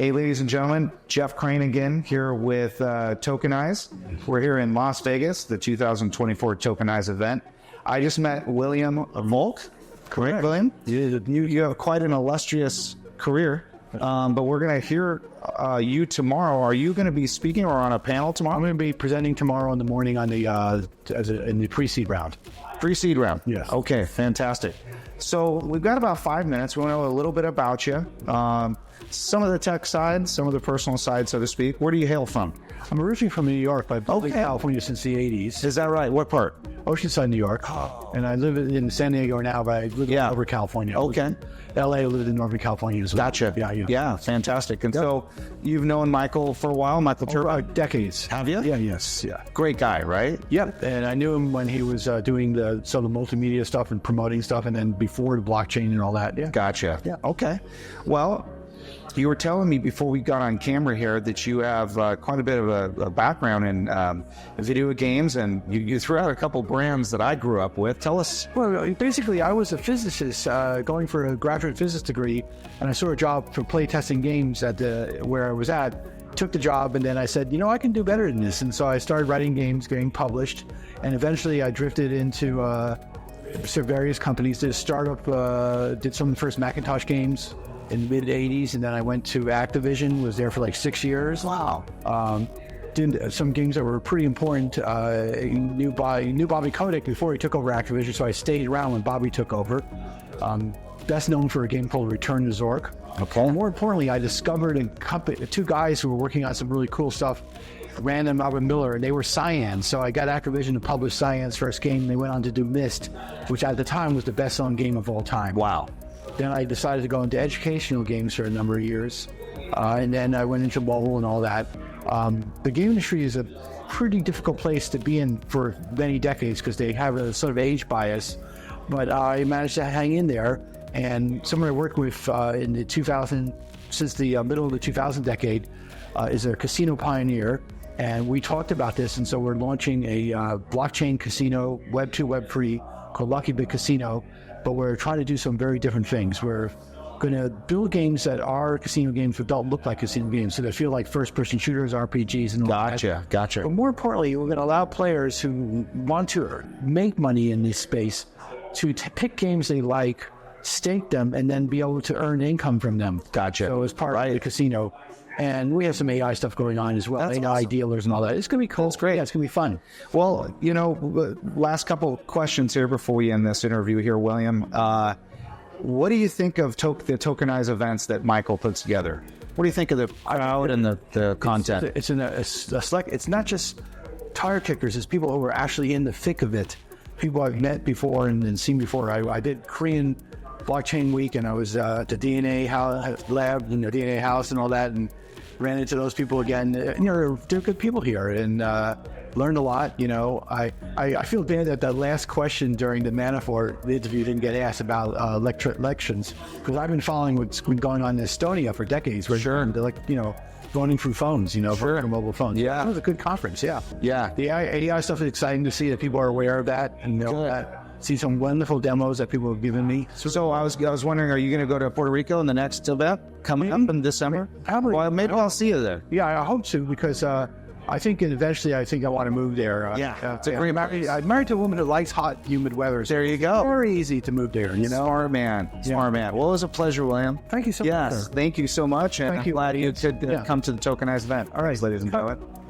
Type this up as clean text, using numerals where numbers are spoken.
Hey, ladies and gentlemen, Jeff Crane again here with Tokenize. We're here in Las Vegas, the 2024 Tokenize event. I just met William Volk. Correct, William? You have quite an illustrious career, but we're going to hear you tomorrow. Are you going to be speaking or on a panel tomorrow? I'm going to be presenting tomorrow in the morning on the in the pre-seed round. Pre-seed round? Yes. Okay, fantastic. So we've got about 5 minutes. We want to know a little bit about you. Some of the tech side, some of the personal side, so to speak. Where do you hail from? I'm originally from New York, but I've lived in California since the 80s. Is that right? What part? Oceanside, New York. And I live in San Diego now, but I live over California. Okay. LA, I lived in Northern California as well. Gotcha. Yeah, fantastic. And so you've known Michael for a while, Michael Turbo? Decades. Have you? Yeah. Great guy, right? Yep. And I knew him when he was doing some of the multimedia stuff and promoting stuff, and then before the blockchain and all that. Yeah. Gotcha. Yeah. Okay. Well, you were telling me before we got on camera here that you have quite a bit of a background in video games, and you threw out a couple brands that I grew up with. Tell us. Well, basically, I was a physicist going for a graduate physics degree, and I saw a job for play testing games at where I was at. Took the job, and then I said, I can do better than this. And so I started writing games, getting published, and eventually I drifted into various companies. Did a startup, did some of the first Macintosh games in the mid-'80s, and then I went to Activision, was there for like 6 years. Wow. Did some games that were pretty important. Knew Bobby Kotick before he took over Activision, so I stayed around when Bobby took over. Best known for a game called Return to Zork. Okay. More importantly, I discovered two guys who were working on some really cool stuff, Random Albert Miller, and they were Cyan. So I got Activision to publish Cyan's first game. They went on to do Myst, which at the time was the best-selling game of all time. Wow. Then I decided to go into educational games for a number of years. And then I went into mobile and all that. The game industry is a pretty difficult place to be in for many decades because they have a sort of age bias. But I managed to hang in there. And someone I worked with in the 2000, since the middle of the 2000 decade, is a casino pioneer. And we talked about this. And so we're launching a blockchain casino, Web 2, Web 3, called Lucky Bit Casino. But we're trying to do some very different things. We're going to build games that are casino games but don't look like casino games, so they feel like first-person shooters, RPGs, and all that. Gotcha. But more importantly, we're going to allow players who want to make money in this space to pick games they like, stake them, and then be able to earn income from them. Gotcha. So as part of the casino. And we have some AI stuff going on as well. That's AI awesome. Dealers and all that. It's going to be cool. That's great. Yeah, it's going to be fun. Well, last couple questions here before we end this interview here, William. What do you think of the Tokenize events that Michael puts together? What do you think of the crowd and the content? It's not just tire kickers. It's people who are actually in the thick of it. People I've met before and seen before. I did Korean Blockchain Week, and I was at the DNA lab and the DNA house and all that, and ran into those people again. They're good people here, and learned a lot. I feel bad that last question during the Manafort interview didn't get asked about elections, because I've been following what's been going on in Estonia for decades. They're like, voting through phones, for mobile phones. Yeah. It was a good conference. Yeah. The AI stuff is exciting to see that people are aware of that and know that. See some wonderful demos that people have given me. So I was wondering, are you going to go to Puerto Rico in the next event coming up in December? Well, maybe I'll see you there. Yeah, I hope to, because I think eventually I want to move there. It's a great place. I'm married to a woman who likes hot, humid weather. So there you go. Very easy to move there. Smart man. Well, it was a pleasure, William. Thank you so much. Yes, thank you so much, and Thank you. I'm glad you could come to the Tokenize event. All right, ladies and gentlemen.